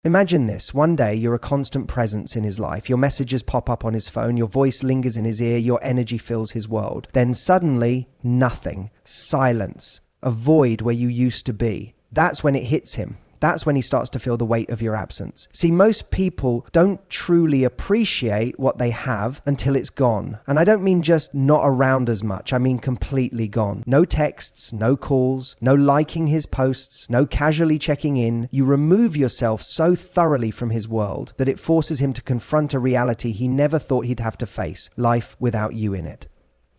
Imagine this. One day, you're a constant presence in his life. Your messages pop up on his phone. Your voice lingers in his ear. Your energy fills his world. Then suddenly, nothing. Silence. A void where you used to be. That's when it hits him. That's when he starts to feel the weight of your absence. See, most people don't truly appreciate what they have until it's gone. And I don't mean just not around as much. I mean completely gone. No texts, no calls, no liking his posts, no casually checking in. You remove yourself so thoroughly from his world that it forces him to confront a reality he never thought he'd have to face, life without you in it.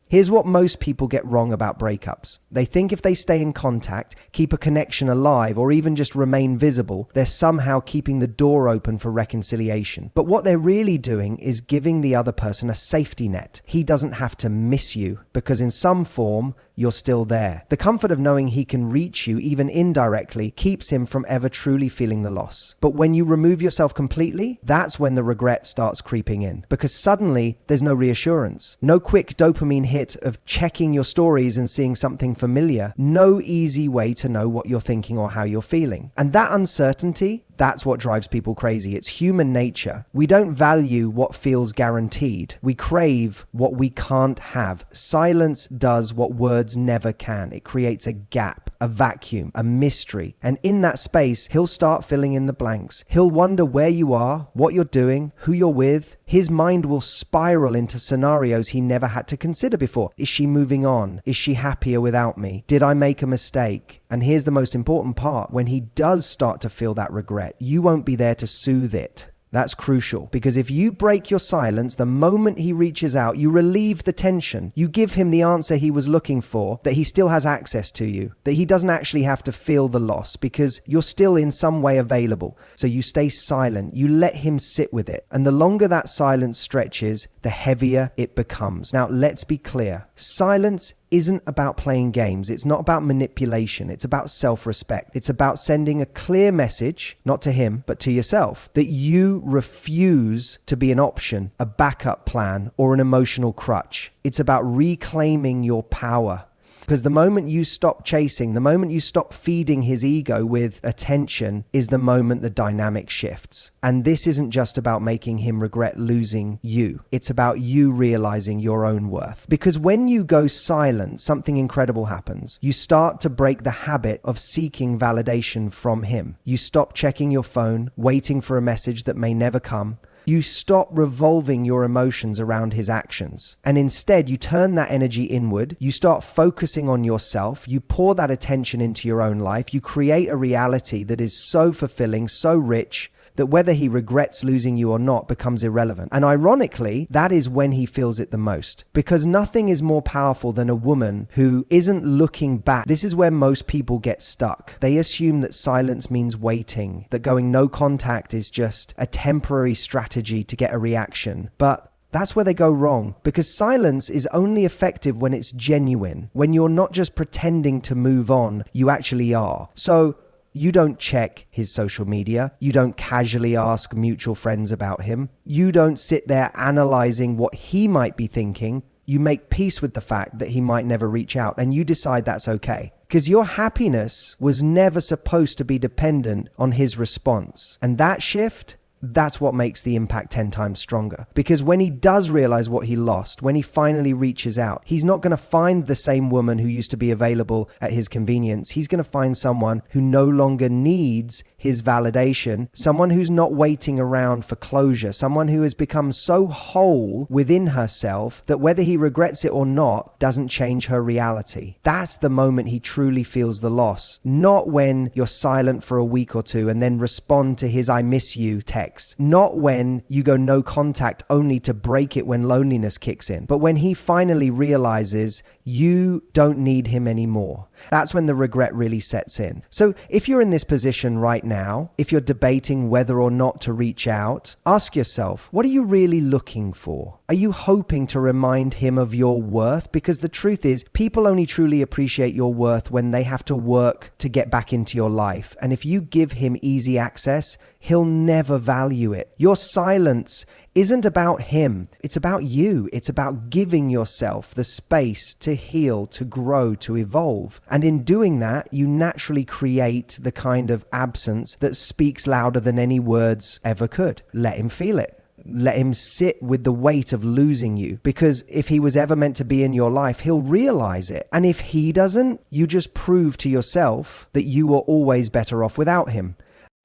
Here's what most people get wrong about breakups. They think if they stay in contact, keep a connection alive, or even just remain visible, they're somehow keeping the door open for reconciliation. But what they're really doing is giving the other person a safety net. He doesn't have to miss you, because in some form, you're still there. The comfort of knowing he can reach you, even indirectly, keeps him from ever truly feeling the loss. But when you remove yourself completely, that's when the regret starts creeping in. Because suddenly, there's no reassurance. No quick dopamine hit of checking your stories and seeing something familiar. No easy way to know what you're thinking or how you're feeling. And that uncertainty, that's what drives people crazy. It's human nature. We don't value what feels guaranteed. We crave what we can't have. Silence does what words never can. It creates a gap, a vacuum, a mystery. And in that space, he'll start filling in the blanks. He'll wonder where you are, what you're doing, who you're with. His mind will spiral into scenarios he never had to consider before. Is she moving on? Is she happier without me? Did I make a mistake? And here's the most important part. When he does start to feel that regret, you won't be there to soothe it. That's crucial, because if you break your silence, the moment he reaches out, you relieve the tension. You give him the answer he was looking for, that he still has access to you, that he doesn't actually have to feel the loss because you're still in some way available. So you stay silent, you let him sit with it. And the longer that silence stretches, the heavier it becomes. Now, let's be clear. Silence isn't about playing games. It's not about manipulation. It's about self-respect. It's about sending a clear message, not to him, but to yourself, that you refuse to be an option, a backup plan, or an emotional crutch. It's about reclaiming your power. Because the moment you stop chasing, the moment you stop feeding his ego with attention is the moment the dynamic shifts. And this isn't just about making him regret losing you. It's about you realizing your own worth. Because when you go silent, something incredible happens. You start to break the habit of seeking validation from him. You stop checking your phone, waiting for a message that may never come. You stop revolving your emotions around his actions. And instead, you turn that energy inward. You start focusing on yourself. You pour that attention into your own life. You create a reality that is so fulfilling, so rich, that whether he regrets losing you or not becomes irrelevant. And ironically, that is when he feels it the most. Because nothing is more powerful than a woman who isn't looking back. This is where most people get stuck. They assume that silence means waiting, that going no contact is just a temporary strategy to get a reaction. But that's where they go wrong, because silence is only effective when it's genuine, when you're not just pretending to move on, you actually are. So you don't check his social media. You don't casually ask mutual friends about him. You don't sit there analyzing what he might be thinking. You make peace with the fact that he might never reach out, and you decide that's okay. Because your happiness was never supposed to be dependent on his response. And that shift, that's what makes the impact 10 times stronger. Because when he does realize what he lost, when he finally reaches out, he's not going to find the same woman who used to be available at his convenience. He's going to find someone who no longer needs his validation, someone who's not waiting around for closure, someone who has become so whole within herself that whether he regrets it or not doesn't change her reality. That's the moment he truly feels the loss, not when you're silent for a week or two and then respond to his "I miss you" text, not when you go no contact only to break it when loneliness kicks in, but when he finally realizes you don't need him anymore. That's when the regret really sets in. So if you're in this position right now, if you're debating whether or not to reach out, ask yourself, what are you really looking for? Are you hoping to remind him of your worth? Because the truth is, people only truly appreciate your worth when they have to work to get back into your life. And if you give him easy access, he'll never value it. Your silence isn't about him. It's about you. It's about giving yourself the space to heal, to grow, to evolve. And in doing that, you naturally create the kind of absence that speaks louder than any words ever could. Let him feel it. Let him sit with the weight of losing you, because if he was ever meant to be in your life, he'll realize it. And if he doesn't, you just prove to yourself that you were always better off without him.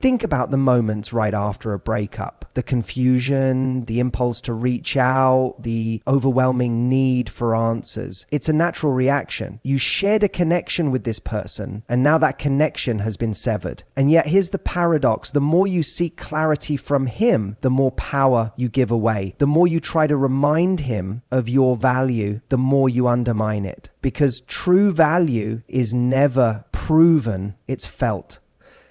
Think about the moments right after a breakup. The confusion, the impulse to reach out, the overwhelming need for answers. It's a natural reaction. You shared a connection with this person, and now that connection has been severed. And yet here's the paradox. The more you seek clarity from him, the more power you give away. The more you try to remind him of your value, the more you undermine it. Because true value is never proven, it's felt.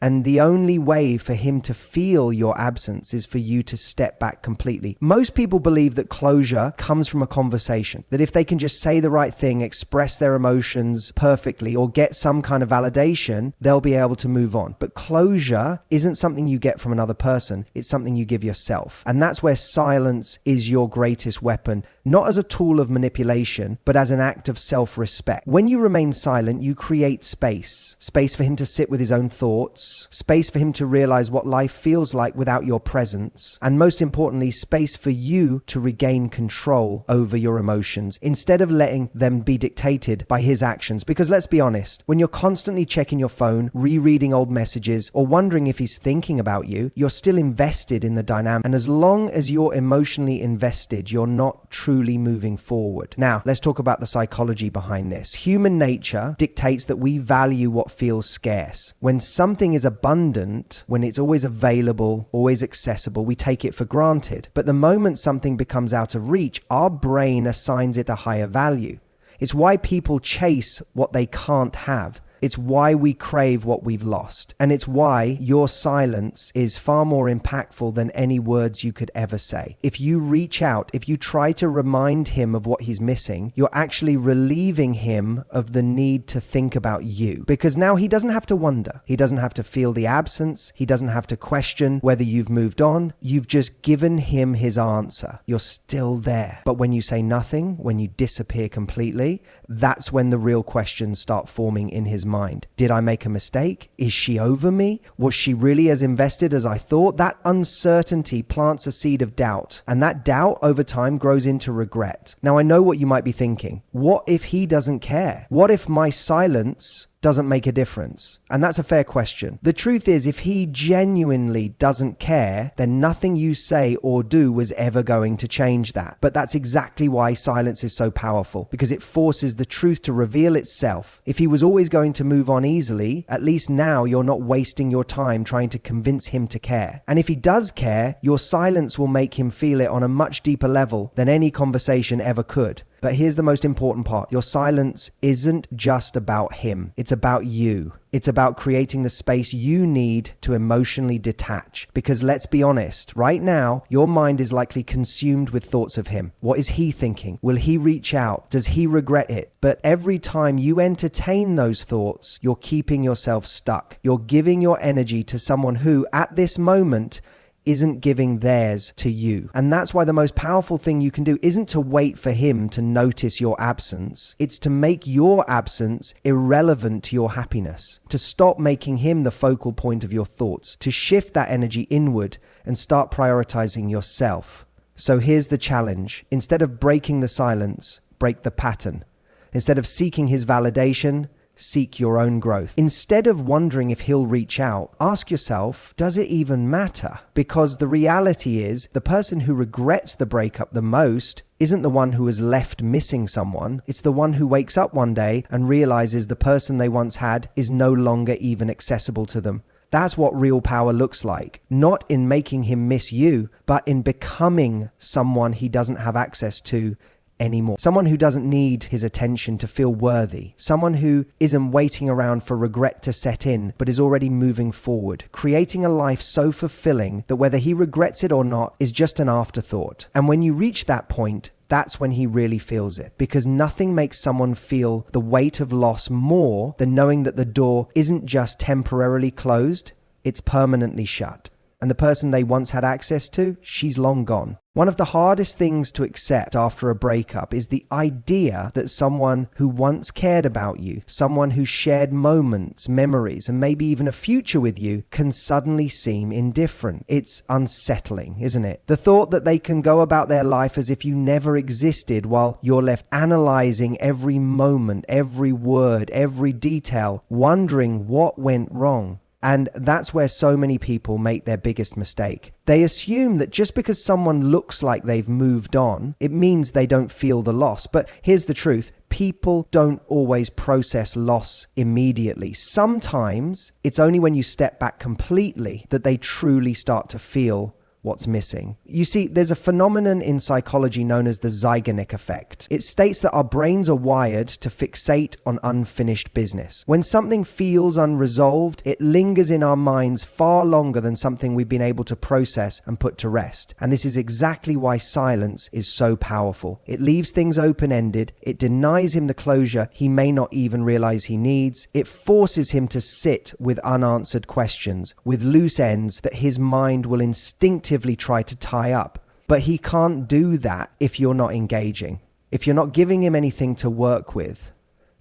And the only way for him to feel your absence is for you to step back completely. Most people believe that closure comes from a conversation, that if they can just say the right thing, express their emotions perfectly, or get some kind of validation, they'll be able to move on. But closure isn't something you get from another person. It's something you give yourself. And that's where silence is your greatest weapon, not as a tool of manipulation, but as an act of self-respect. When you remain silent, you create space for him to sit with his own thoughts, space for him to realize what life feels like without your presence, and most importantly, space for you to regain control over your emotions instead of letting them be dictated by his actions. Because let's be honest, when you're constantly checking your phone, rereading old messages, or wondering if he's thinking about you, you're still invested in the dynamic. And as long as you're emotionally invested, you're not truly moving forward. Now, let's talk about the psychology behind this. Human nature dictates that we value what feels scarce. When something is abundant, when it's always available, always accessible, we take it for granted. But the moment something becomes out of reach, our brain assigns it a higher value. It's why people chase what they can't have. It's why we crave what we've lost. And it's why your silence is far more impactful than any words you could ever say. If you reach out, if you try to remind him of what he's missing, you're actually relieving him of the need to think about you. Because now he doesn't have to wonder. He doesn't have to feel the absence. He doesn't have to question whether you've moved on. You've just given him his answer. You're still there. But when you say nothing, when you disappear completely, that's when the real questions start forming in his mind. Did I make a mistake? Is she over me? Was she really as invested as I thought? That uncertainty plants a seed of doubt, and that doubt over time grows into regret. Now, I know what you might be thinking. What if he doesn't care? What if my silence doesn't make a difference? And that's a fair question. The truth is, if he genuinely doesn't care, then nothing you say or do was ever going to change that. But that's exactly why silence is so powerful, because it forces the truth to reveal itself. If he was always going to move on easily, at least now you're not wasting your time trying to convince him to care. And if he does care, your silence will make him feel it on a much deeper level than any conversation ever could. But here's the most important part. Your silence isn't just about him. It's about you. It's about creating the space you need to emotionally detach. Because let's be honest, right now, your mind is likely consumed with thoughts of him. What is he thinking? Will he reach out? Does he regret it? But every time you entertain those thoughts, you're keeping yourself stuck. You're giving your energy to someone who, at this moment, isn't giving theirs to you. And that's why the most powerful thing you can do isn't to wait for him to notice your absence. It's to make your absence irrelevant to your happiness, to stop making him the focal point of your thoughts, to shift that energy inward and start prioritizing yourself. So here's the challenge. Instead of breaking the silence, break the pattern. Instead of seeking his validation, seek your own growth. Instead of wondering if he'll reach out, ask yourself, does it even matter? Because the reality is, the person who regrets the breakup the most isn't the one who is left missing someone. It's the one who wakes up one day and realizes the person they once had is no longer even accessible to them. That's what real power looks like. Not in making him miss you, but in becoming someone he doesn't have access to anymore. Someone who doesn't need his attention to feel worthy. Someone who isn't waiting around for regret to set in, but is already moving forward, creating a life so fulfilling that whether he regrets it or not is just an afterthought. And when you reach that point, that's when he really feels it, because nothing makes someone feel the weight of loss more than knowing that the door isn't just temporarily closed, it's permanently shut. and the person they once had access to, she's long gone. One of the hardest things to accept after a breakup is the idea that someone who once cared about you, someone who shared moments, memories, and maybe even a future with you, can suddenly seem indifferent. It's unsettling, isn't it? The thought that they can go about their life as if you never existed while you're left analyzing every moment, every word, every detail, wondering what went wrong. And that's where so many people make their biggest mistake. They assume that just because someone looks like they've moved on, it means they don't feel the loss. But here's the truth. People don't always process loss immediately. Sometimes it's only when you step back completely that they truly start to feel what's missing. You see, there's a phenomenon in psychology known as the Zeigarnik effect. It states that our brains are wired to fixate on unfinished business. When something feels unresolved, it lingers in our minds far longer than something we've been able to process and put to rest. And this is exactly why silence is so powerful. It leaves things open-ended. It denies him the closure he may not even realize he needs. It forces him to sit with unanswered questions, with loose ends that his mind will instinctively try to tie up. But he can't do that if you're not engaging, if you're not giving him anything to work with,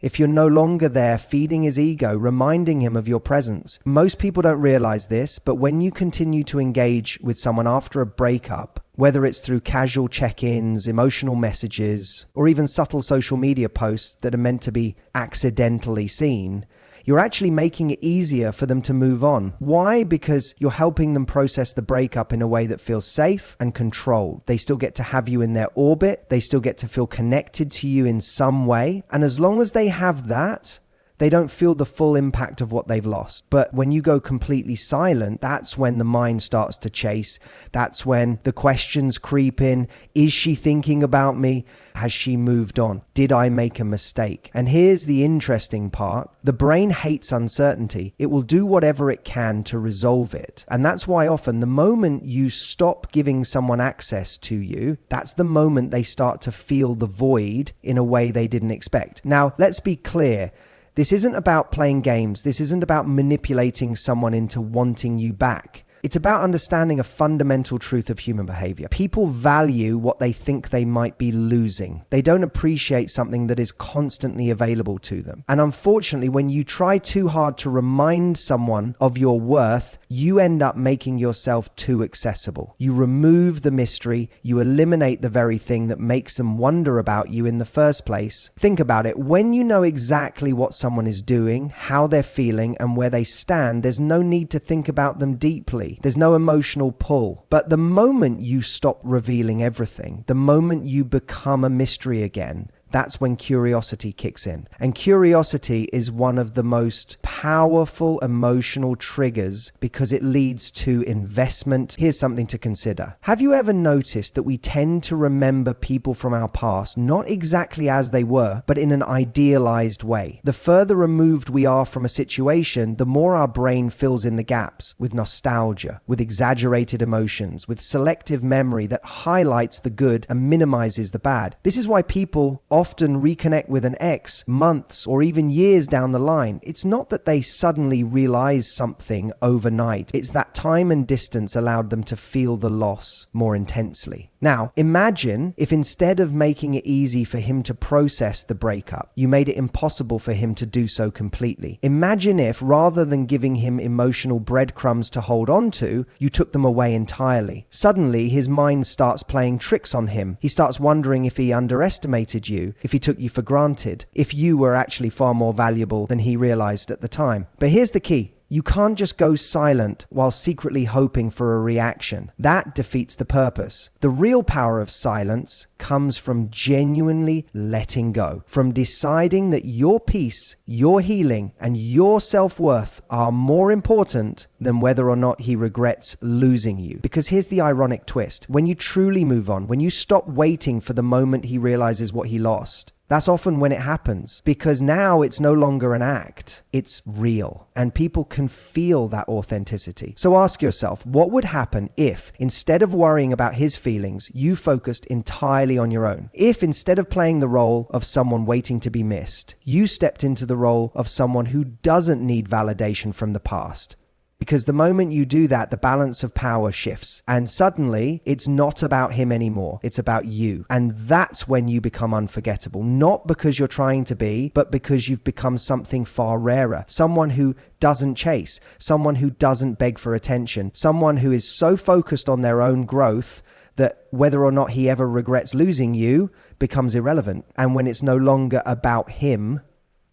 if you're no longer there feeding his ego, reminding him of your presence. Most people don't realize this, but when you continue to engage with someone after a breakup, whether it's through casual check-ins, emotional messages, or even subtle social media posts that are meant to be accidentally seen, you're actually making it easier for them to move on. Why? Because you're helping them process the breakup in a way that feels safe and controlled. They still get to have you in their orbit. They still get to feel connected to you in some way. And as long as they have that, they don't feel the full impact of what they've lost. But when you go completely silent, that's when the mind starts to chase. That's when the questions creep in. Is she thinking about me? Has she moved on? Did I make a mistake? And here's the interesting part. The brain hates uncertainty. It will do whatever it can to resolve it. And that's why often the moment you stop giving someone access to you, that's the moment they start to feel the void in a way they didn't expect. Now, let's be clear. This isn't about playing games. This isn't about manipulating someone into wanting you back. It's about understanding a fundamental truth of human behavior. People value what they think they might be losing. They don't appreciate something that is constantly available to them. And unfortunately, when you try too hard to remind someone of your worth, you end up making yourself too accessible. You remove the mystery. You eliminate the very thing that makes them wonder about you in the first place. Think about it. When you know exactly what someone is doing, how they're feeling, and where they stand, there's no need to think about them deeply. There's no emotional pull. But the moment you stop revealing everything, the moment you become a mystery again, that's when curiosity kicks in. And curiosity is one of the most powerful emotional triggers because it leads to investment. Here's something to consider. Have you ever noticed that we tend to remember people from our past not exactly as they were, but in an idealized way? The further removed we are from a situation, the more our brain fills in the gaps with nostalgia, with exaggerated emotions, with selective memory that highlights the good and minimizes the bad. This is why people often reconnect with an ex months or even years down the line. It's not that they suddenly realize something overnight. It's that time and distance allowed them to feel the loss more intensely. Now, imagine if instead of making it easy for him to process the breakup, you made it impossible for him to do so completely. Imagine if, rather than giving him emotional breadcrumbs to hold on to, you took them away entirely. Suddenly, his mind starts playing tricks on him. He starts wondering if he underestimated you, if he took you for granted, if you were actually far more valuable than he realized at the time. But here's the key. You can't just go silent while secretly hoping for a reaction. That defeats the purpose. The real power of silence comes from genuinely letting go, from deciding that your peace, your healing, and your self-worth are more important than whether or not he regrets losing you. Because here's the ironic twist. When you truly move on, when you stop waiting for the moment he realizes what he lost, that's often when it happens, because now it's no longer an act, it's real, and people can feel that authenticity. So ask yourself, what would happen if, instead of worrying about his feelings, you focused entirely on your own? If instead of playing the role of someone waiting to be missed, you stepped into the role of someone who doesn't need validation from the past, Because the moment you do that, the balance of power shifts. And suddenly, it's not about him anymore. It's about you. And that's when you become unforgettable. Not because you're trying to be, but because you've become something far rarer. Someone who doesn't chase. Someone who doesn't beg for attention. Someone who is so focused on their own growth that whether or not he ever regrets losing you becomes irrelevant. And when it's no longer about him,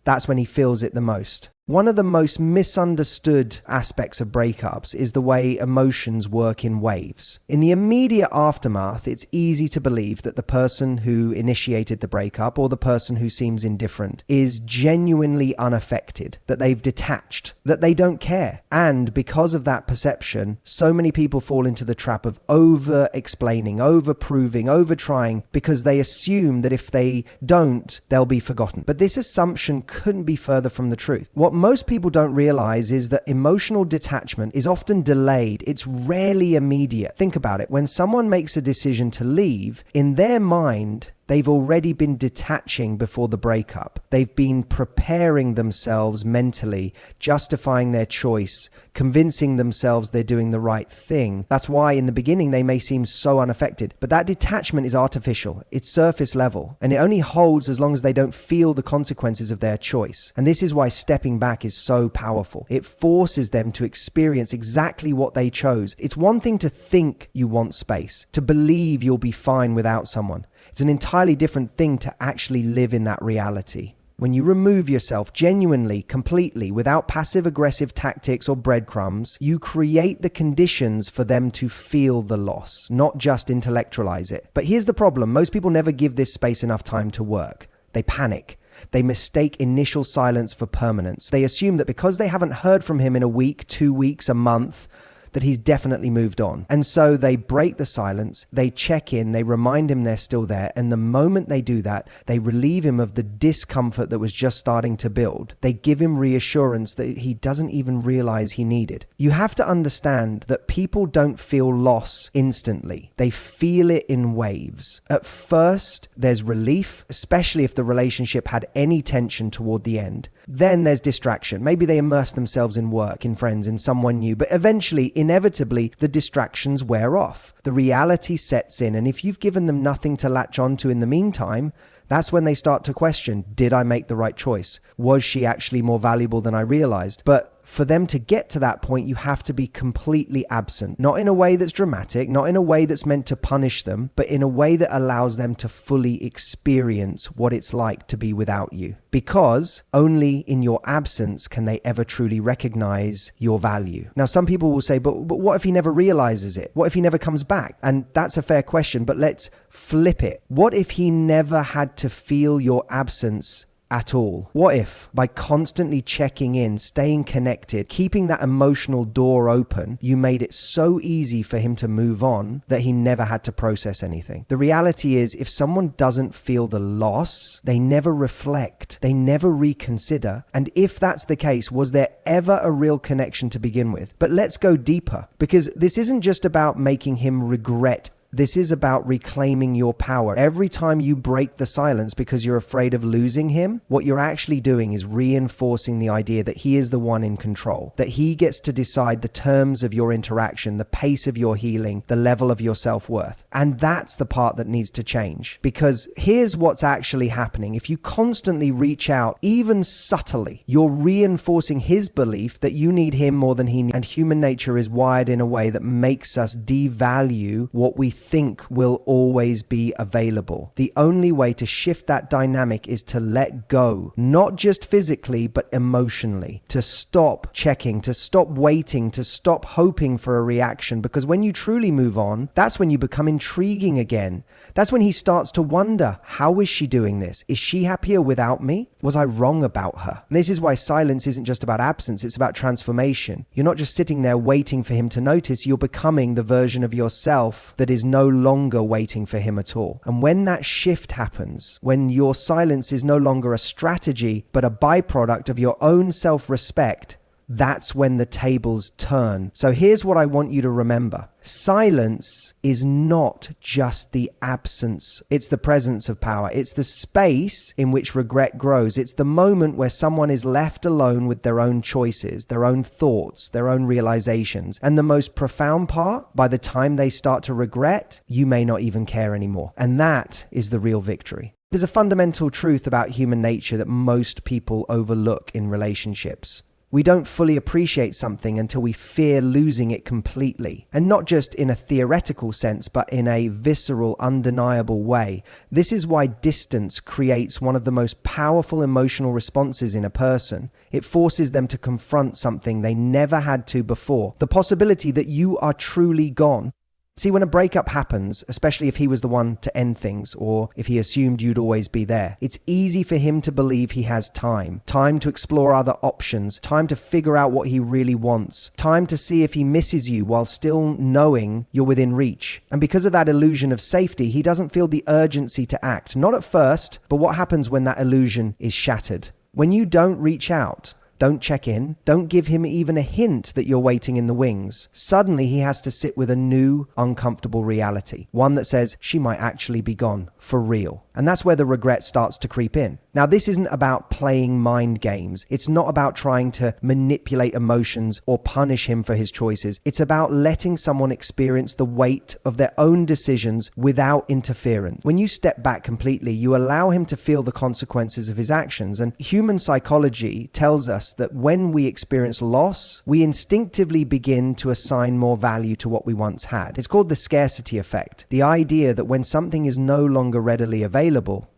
that's when he feels it the most. One of the most misunderstood aspects of breakups is the way emotions work in waves. In the immediate aftermath, it's easy to believe that the person who initiated the breakup or the person who seems indifferent is genuinely unaffected, that they've detached, that they don't care. And because of that perception, so many people fall into the trap of over-explaining, over-proving, over-trying, because they assume that if they don't, they'll be forgotten. But this assumption couldn't be further from the truth. What most people don't realize is that emotional detachment is often delayed. It's rarely immediate. Think about it. When someone makes a decision to leave, in their mind, they've already been detaching before the breakup. They've been preparing themselves mentally, justifying their choice, convincing themselves they're doing the right thing. That's why in the beginning they may seem so unaffected. But that detachment is artificial. It's surface level. And it only holds as long as they don't feel the consequences of their choice. And this is why stepping back is so powerful. It forces them to experience exactly what they chose. It's one thing to think you want space, to believe you'll be fine without someone. It's an entirely different thing to actually live in that reality. When you remove yourself genuinely, completely, without passive-aggressive tactics or breadcrumbs, you create the conditions for them to feel the loss, not just intellectualize it. But here's the problem. Most people never give this space enough time to work. They panic. They mistake initial silence for permanence. They assume that because they haven't heard from him in a week, 2 weeks, a month, that he's definitely moved on. And so they break the silence, they check in, they remind him they're still there, and the moment they do that, they relieve him of the discomfort that was just starting to build. They give him reassurance that he doesn't even realize he needed. You have to understand that people don't feel loss instantly. They feel it in waves. At first, there's relief, especially if the relationship had any tension toward the end. Then there's distraction. Maybe they immerse themselves in work, in friends, in someone new, but eventually, inevitably, the distractions wear off. The reality sets in, and if you've given them nothing to latch onto in the meantime, that's when they start to question, did I make the right choice? Was she actually more valuable than I realized? But for them to get to that point, you have to be completely absent. Not in a way that's dramatic, not in a way that's meant to punish them, but in a way that allows them to fully experience what it's like to be without you. Because only in your absence can they ever truly recognize your value. Now, some people will say, but what if he never realizes it? What if he never comes back? And that's a fair question, but let's flip it. What if he never had to feel your absence at all? What if by constantly checking in, staying connected, keeping that emotional door open, you made it so easy for him to move on that he never had to process anything? The reality is, if someone doesn't feel the loss, they never reflect, they never reconsider. And if that's the case, was there ever a real connection to begin with? But let's go deeper, because this isn't just about making him regret. This is about reclaiming your power. Every time you break the silence because you're afraid of losing him, what you're actually doing is reinforcing the idea that he is the one in control, that he gets to decide the terms of your interaction, the pace of your healing, the level of your self-worth. And that's the part that needs to change. Because here's what's actually happening. If you constantly reach out, even subtly, you're reinforcing his belief that you need him more than he needs. And human nature is wired in a way that makes us devalue what we think will always be available. The only way to shift that dynamic is to let go, not just physically, but emotionally, to stop checking, to stop waiting, to stop hoping for a reaction. Because when you truly move on, that's when you become intriguing again. That's when he starts to wonder, how is she doing this? Is she happier without me? Was I wrong about her? And this is why silence isn't just about absence, it's about transformation. You're not just sitting there waiting for him to notice, you're becoming the version of yourself that is no longer waiting for him at all. And when that shift happens, when your silence is no longer a strategy, but a byproduct of your own self-respect, that's when the tables turn. So here's what I want you to remember. Silence is not just the absence. It's the presence of power. It's the space in which regret grows. It's the moment where someone is left alone with their own choices, their own thoughts, their own realizations. And the most profound part, by the time they start to regret, you may not even care anymore. And that is the real victory. There's a fundamental truth about human nature that most people overlook in relationships. We don't fully appreciate something until we fear losing it completely. And not just in a theoretical sense, but in a visceral, undeniable way. This is why distance creates one of the most powerful emotional responses in a person. It forces them to confront something they never had to before. The possibility that you are truly gone. See, when a breakup happens, especially if he was the one to end things or if he assumed you'd always be there, it's easy for him to believe he has time to explore other options, time to figure out what he really wants, time to see if he misses you while still knowing you're within reach. And because of that illusion of safety, he doesn't feel the urgency to act. Not at first, but what happens when that illusion is shattered? When you don't reach out, don't check in, don't give him even a hint that you're waiting in the wings, suddenly he has to sit with a new, uncomfortable reality. One that says she might actually be gone, for real. And that's where the regret starts to creep in. Now, this isn't about playing mind games. It's not about trying to manipulate emotions or punish him for his choices. It's about letting someone experience the weight of their own decisions without interference. When you step back completely, you allow him to feel the consequences of his actions. And human psychology tells us that when we experience loss, we instinctively begin to assign more value to what we once had. It's called the scarcity effect. The idea that when something is no longer readily available,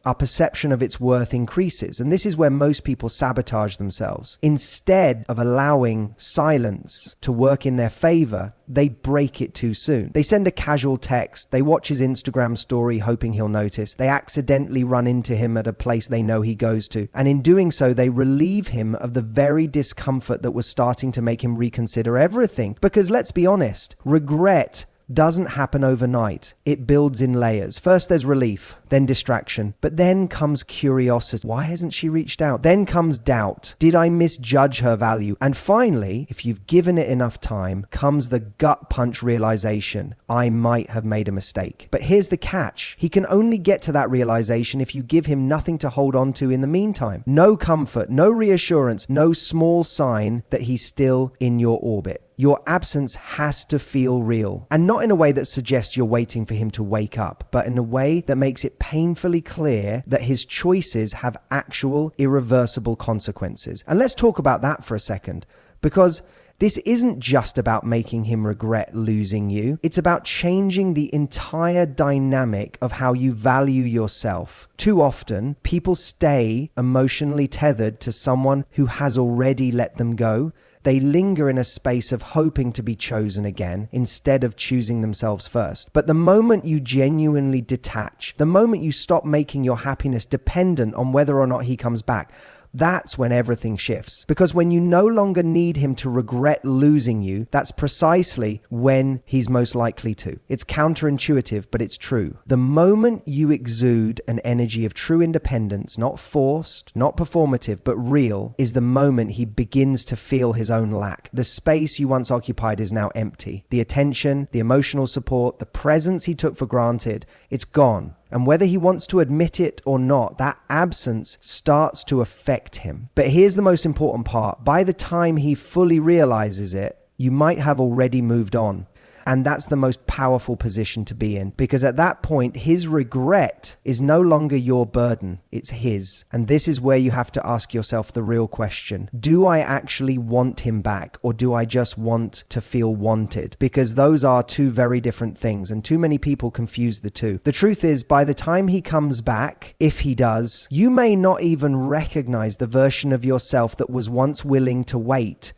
our perception of its worth increases. And this is where most people sabotage themselves. Instead of allowing silence to work in their favor, they break it too soon. They send a casual text. They watch his Instagram story hoping he'll notice. They accidentally run into him at a place they know he goes to. And in doing so, they relieve him of the very discomfort that was starting to make him reconsider everything. Because let's be honest, regret doesn't happen overnight. It builds in layers. First there's relief, then distraction, but then comes curiosity. Why hasn't she reached out? Then comes doubt. Did I misjudge her value? And finally, if you've given it enough time, comes the gut punch realization. I might have made a mistake. But here's the catch. He can only get to that realization if you give him nothing to hold on to in the meantime. No comfort, no reassurance, no small sign that he's still in your orbit. Your absence has to feel real, and not in a way that suggests you're waiting for him to wake up, but in a way that makes it painfully clear that his choices have actual irreversible consequences. And let's talk about that for a second, because this isn't just about making him regret losing you. It's about changing the entire dynamic of how you value yourself. Too often, people stay emotionally tethered to someone who has already let them go. They linger in a space of hoping to be chosen again instead of choosing themselves first. But the moment you genuinely detach, the moment you stop making your happiness dependent on whether or not he comes back, that's when everything shifts. Because when you no longer need him to regret losing you, that's precisely when he's most likely to. It's counterintuitive, but it's true. The moment you exude an energy of true independence, not forced, not performative, but real, is the moment he begins to feel his own lack. The space you once occupied is now empty. The attention, the emotional support, the presence he took for granted, it's gone. And whether he wants to admit it or not, that absence starts to affect him. But here's the most important part. By the time he fully realizes it, you might have already moved on. And that's the most powerful position to be in, because at that point, his regret is no longer your burden, it's his. And this is where you have to ask yourself the real question. Do I actually want him back, or do I just want to feel wanted? Because those are two very different things, and too many people confuse the two. The truth is, by the time he comes back, if he does, you may not even recognize the version of yourself that was once willing to wait.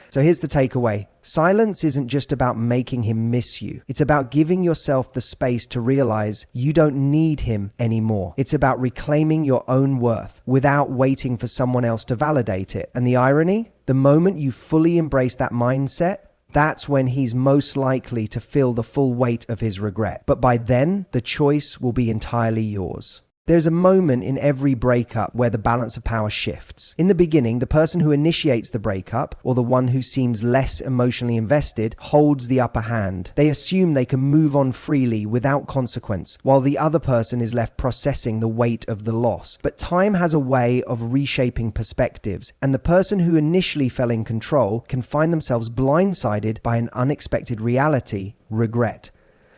So here's the takeaway. Silence isn't just about making him miss you. It's about giving yourself the space to realize you don't need him anymore. It's about reclaiming your own worth without waiting for someone else to validate it. And the irony, the moment you fully embrace that mindset, that's when he's most likely to feel the full weight of his regret. But by then, the choice will be entirely yours. There's a moment in every breakup where the balance of power shifts. In the beginning, the person who initiates the breakup, or the one who seems less emotionally invested, holds the upper hand. They assume they can move on freely without consequence, while the other person is left processing the weight of the loss. But time has a way of reshaping perspectives, and the person who initially fell in control can find themselves blindsided by an unexpected reality: regret.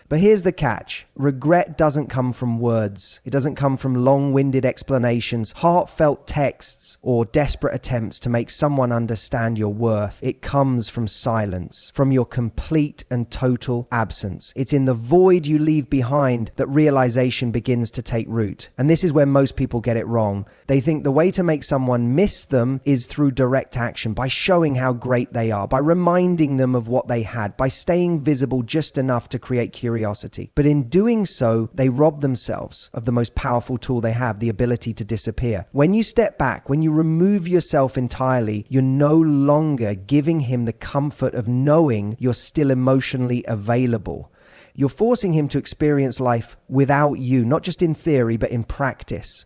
But here's the catch. Regret doesn't come from words. It doesn't come from long-winded explanations, heartfelt texts, or desperate attempts to make someone understand your worth. It comes from silence, from your complete and total absence. It's in the void you leave behind that realization begins to take root. And this is where most people get it wrong. They think the way to make someone miss them is through direct action, by showing how great they are, by reminding them of what they had, by staying visible just enough to create curiosity. But in doing so, they rob themselves of the most powerful tool they have, the ability to disappear. When you step back, when you remove yourself entirely, you're no longer giving him the comfort of knowing you're still emotionally available. You're forcing him to experience life without you, not just in theory, but in practice.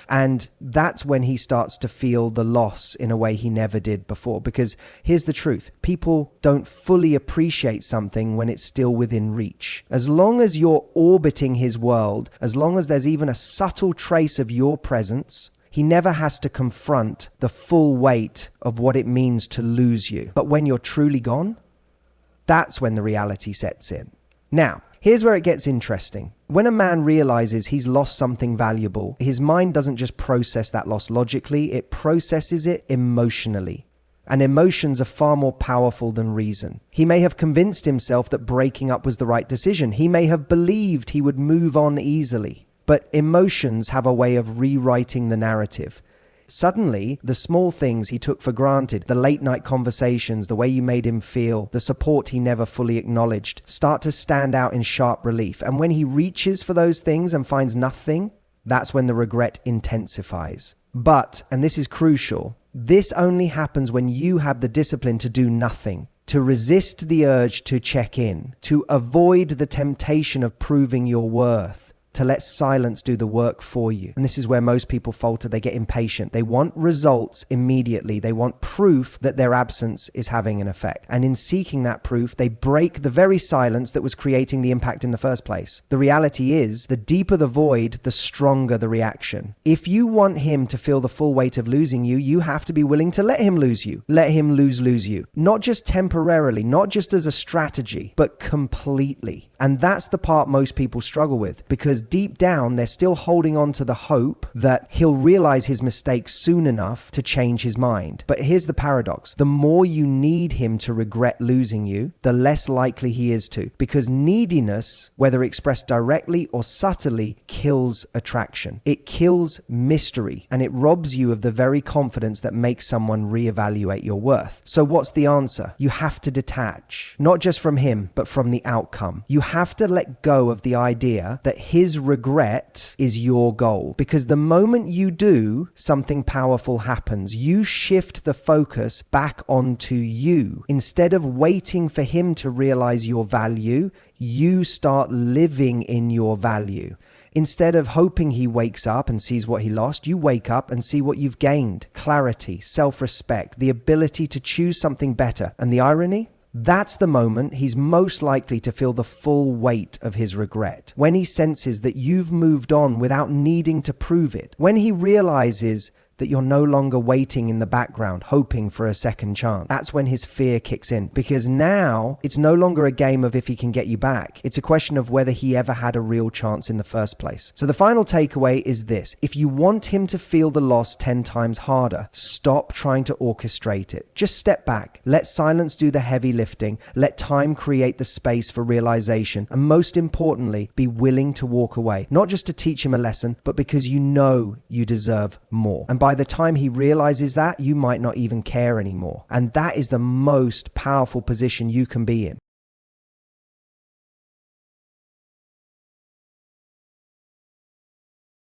And that's when he starts to feel the loss in a way he never did before. Because here's the truth. People don't fully appreciate something when it's still within reach. As long as you're orbiting his world, as long as there's even a subtle trace of your presence, he never has to confront the full weight of what it means to lose you. But when you're truly gone, that's when the reality sets in. Now, here's where it gets interesting. When a man realizes he's lost something valuable, his mind doesn't just process that loss logically, it processes it emotionally. And emotions are far more powerful than reason. He may have convinced himself that breaking up was the right decision. He may have believed he would move on easily. But emotions have a way of rewriting the narrative. Suddenly, the small things he took for granted, the late night conversations, the way you made him feel, the support he never fully acknowledged, start to stand out in sharp relief. And when he reaches for those things and finds nothing, that's when the regret intensifies. But, and this is crucial, this only happens when you have the discipline to do nothing, to resist the urge to check in, to avoid the temptation of proving your worth, to let silence do the work for you. And this is where most people falter. They get impatient. They want results immediately. They want proof that their absence is having an effect. And in seeking that proof, they break the very silence that was creating the impact in the first place. The reality is, the deeper the void, the stronger the reaction. If you want him to feel the full weight of losing you, you have to be willing to let him lose you. Let him lose you. Not just temporarily, not just as a strategy, but completely. And that's the part most people struggle with, because deep down, they're still holding on to the hope that he'll realize his mistakes soon enough to change his mind. But here's the paradox. The more you need him to regret losing you, the less likely he is to. Because neediness, whether expressed directly or subtly, kills attraction. It kills mystery, and it robs you of the very confidence that makes someone reevaluate your worth. So what's the answer? You have to detach, not just from him, but from the outcome. You have to let go of the idea that his regret is your goal, because the moment you do, something powerful happens. You shift the focus back onto you. Instead of waiting for him to realize your value, you start living in your value. Instead of hoping he wakes up and sees what he lost, you wake up and see what you've gained. Clarity, self-respect, the ability to choose something better. And the irony? That's the moment he's most likely to feel the full weight of his regret. When he senses that you've moved on without needing to prove it. When he realizes that you're no longer waiting in the background, hoping for a second chance. That's when his fear kicks in, because now it's no longer a game of if he can get you back. It's a question of whether he ever had a real chance in the first place. So the final takeaway is this. If you want him to feel the loss 10 times harder, stop trying to orchestrate it. Just step back. Let silence do the heavy lifting. Let time create the space for realization. And most importantly, be willing to walk away. Not just to teach him a lesson, but because you know you deserve more. And by the time he realizes that, you might not even care anymore. And that is the most powerful position you can be in.